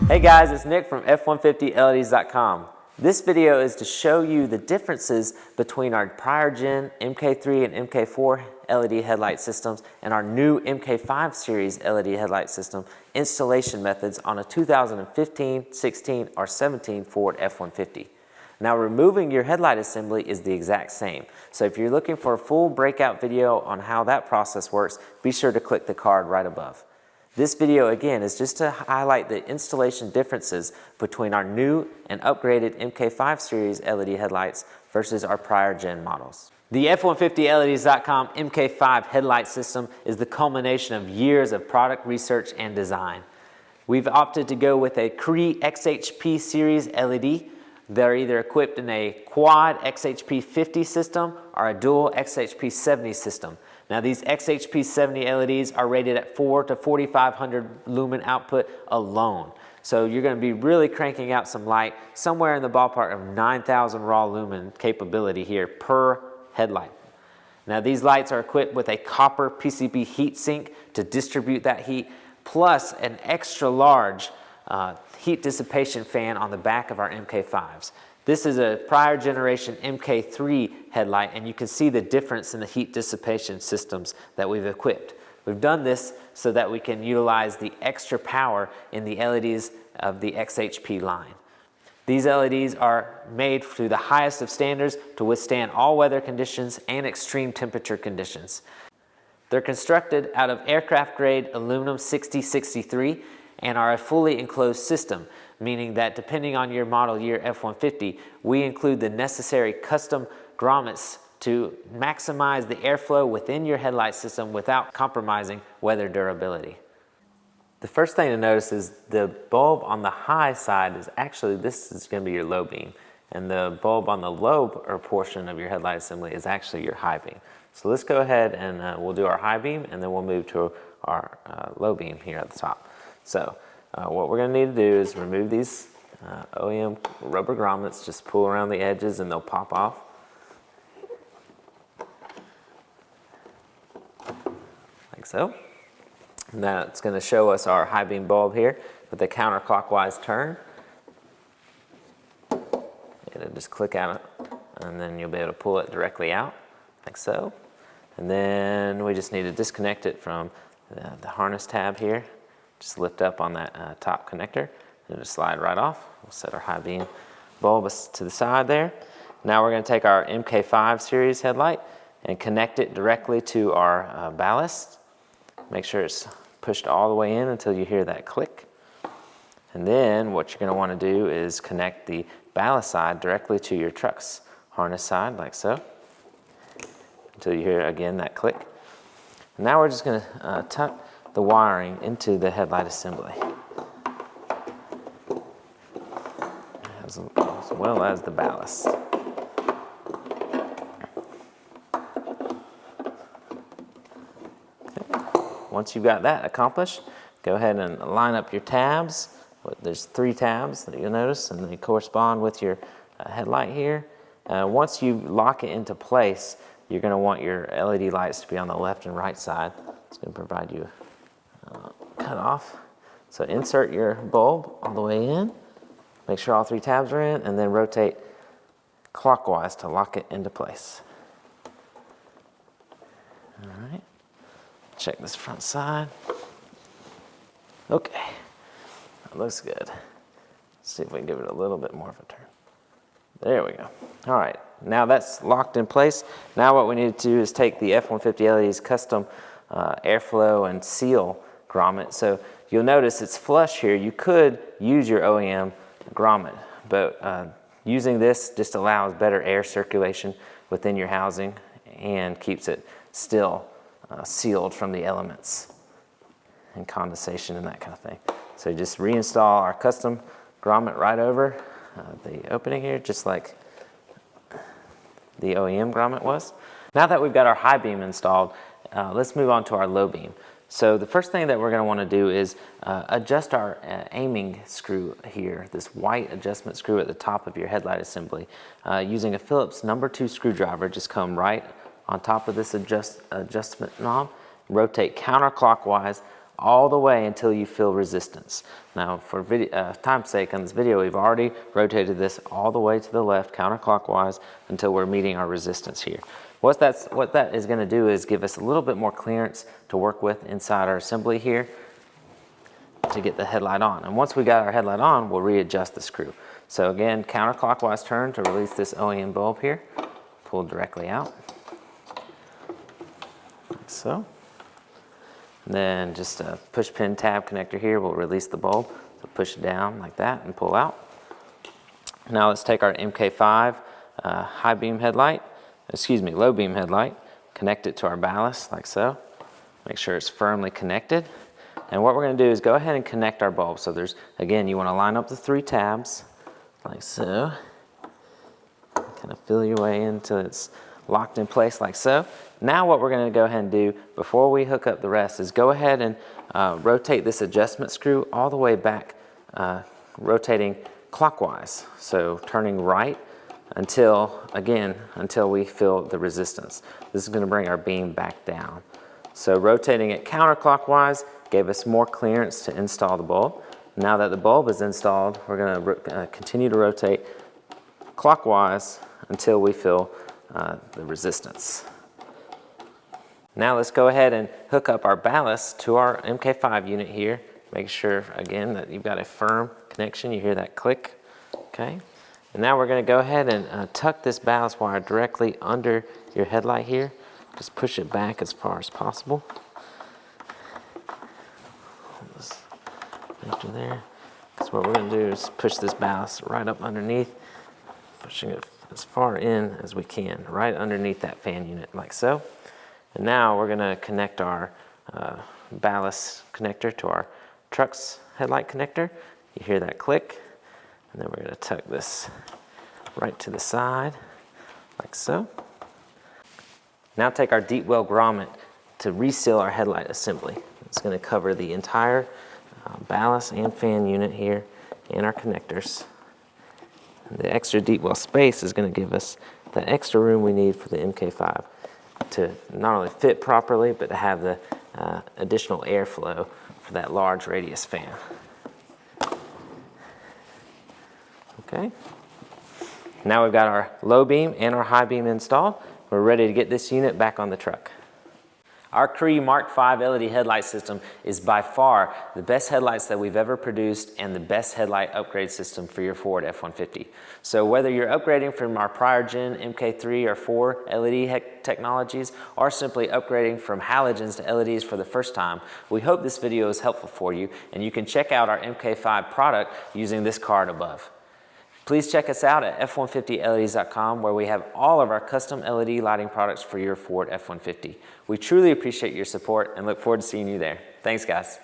Hey guys, it's Nick from F150LEDs.com. This video is to show you the differences between our prior gen Mk3 and Mk4 LED headlight systems and our new Mk5 series LED headlight system installation methods on a 2015, 16, or 17 Ford F150. Now, removing your headlight assembly is the exact same. So if you're looking for a full breakout video on how that process works, be sure to click the card right above. This video again is just to highlight the installation differences between our new and upgraded Mk5 series LED headlights versus our prior gen models. The F150LEDs.com Mk5 headlight system is the culmination of years of product research and design. We've opted to go with a Cree XHP series LED. They're either equipped in a quad XHP50 system or a dual XHP70 system. Now these XHP70 LEDs are rated at 4 to 4500 lumen output alone. So you're going to be really cranking out some light, somewhere in the ballpark of 9,000 raw lumen capability here per headlight. Now these lights are equipped with a copper PCB heat sink to distribute that heat, plus an extra large heat dissipation fan on the back of our Mk5s. This is a prior generation Mk3 headlight, and you can see the difference in the heat dissipation systems that we've equipped. We've done this so that we can utilize the extra power in the LEDs of the XHP line. These LEDs are made to the highest of standards to withstand all weather conditions and extreme temperature conditions. They're constructed out of aircraft grade aluminum 6063 and are a fully enclosed system, meaning that depending on your model year F-150, we include the necessary custom grommets to maximize the airflow within your headlight system without compromising weather durability. The first thing to notice is the bulb on the high side is actually, this is going to be your low beam, and the bulb on the low portion of your headlight assembly is actually your high beam. So let's go ahead and we'll do our high beam, and then we'll move to our low beam here at the top. So what we're going to need to do is remove these OEM rubber grommets. Just pull around the edges and they'll pop off. Like so. Now it's going to show us our high beam bulb here with a counterclockwise turn. It'll just click out and then you'll be able to pull it directly out like so. And then we just need to disconnect it from the harness tab here. Just lift up on that top connector and just slide right off. We'll set our high beam bulb to the side there. Now we're going to take our Mk5 series headlight and connect it directly to our ballast. Make sure it's pushed all the way in until you hear that click. And then what you're going to want to do is connect the ballast side directly to your truck's harness side like so until you hear again that click. And now we're just going to tuck the wiring into the headlight assembly, as well as the ballast. Okay. Once you've got that accomplished, go ahead and line up your tabs. There's 3 tabs that you'll notice, and they correspond with your headlight here. Once you lock it into place, you're going to want your LED lights to be on the left and right side. It's going to provide you cut off. So insert your bulb all the way in, make sure all 3 tabs are in, and then rotate clockwise to lock it into place. All right, check this front side. Okay, that looks good. Let's see if we can give it a little bit more of a turn. There we go. All right, now that's locked in place. Now what we need to do is take the F150 LED's custom airflow and seal grommet. So you'll notice it's flush here. You could use your OEM grommet, but using this just allows better air circulation within your housing and keeps it still sealed from the elements and condensation and that kind of thing. So just reinstall our custom grommet right over the opening here, just like the OEM grommet was. Now that we've got our high beam installed, let's move on to our low beam. So the first thing that we're going to want to do is adjust our aiming screw here, this white adjustment screw at the top of your headlight assembly. Using a Phillips number 2 screwdriver, just come right on top of this adjustment knob, rotate counterclockwise all the way until you feel resistance. Now, for time's sake on this video, we've already rotated this all the way to the left counterclockwise until we're meeting our resistance here. What that is going to do is give us a little bit more clearance to work with inside our assembly here to get the headlight on. And once we got our headlight on, we'll readjust the screw. So again, counterclockwise turn to release this OEM bulb here. Pull directly out, like so. And then just a push pin tab connector here will release the bulb. So push it down like that and pull out. Now let's take our Mk5 low beam headlight, connect it to our ballast like so. Make sure it's firmly connected. And what we're going to do is go ahead and connect our bulb. So there's, again, you want to line up the 3 tabs like so. Kind of feel your way until it's locked in place like so. Now what we're going to go ahead and do before we hook up the rest is go ahead and rotate this adjustment screw all the way back, rotating clockwise. So turning right until we feel the resistance. This is going to bring our beam back down. So rotating it counterclockwise gave us more clearance to install the bulb. Now that the bulb is installed, we're going to continue to rotate clockwise until we feel the resistance. Now let's go ahead and hook up our ballast to our Mk5 unit here. Make sure, again, that you've got a firm connection. You hear that click, okay? And now we're going to go ahead and tuck this ballast wire directly under your headlight here. Just push it back as far as possible. Connector there. Because what we're going to do is push this ballast right up underneath, pushing it as far in as we can, right underneath that fan unit, like so. And now we're going to connect our ballast connector to our truck's headlight connector. You hear that click, and then we're going to tuck this right to the side, like so. Now take our deep well grommet to reseal our headlight assembly. It's going to cover the entire ballast and fan unit here and our connectors. And the extra deep well space is going to give us the extra room we need for the Mk5 to not only fit properly, but to have the additional airflow for that large radius fan. Okay. Now we've got our low beam and our high beam installed. We're ready to get this unit back on the truck. Our Cree Mk5 LED headlight system is by far the best headlights that we've ever produced and the best headlight upgrade system for your Ford F150. So whether you're upgrading from our prior gen Mk3 or 4 LED technologies or simply upgrading from halogens to LEDs for the first time, we hope this video is helpful for you and you can check out our Mk5 product using this card above. Please check us out at f150leds.com where we have all of our custom LED lighting products for your Ford F150. We truly appreciate your support and look forward to seeing you there. Thanks, guys.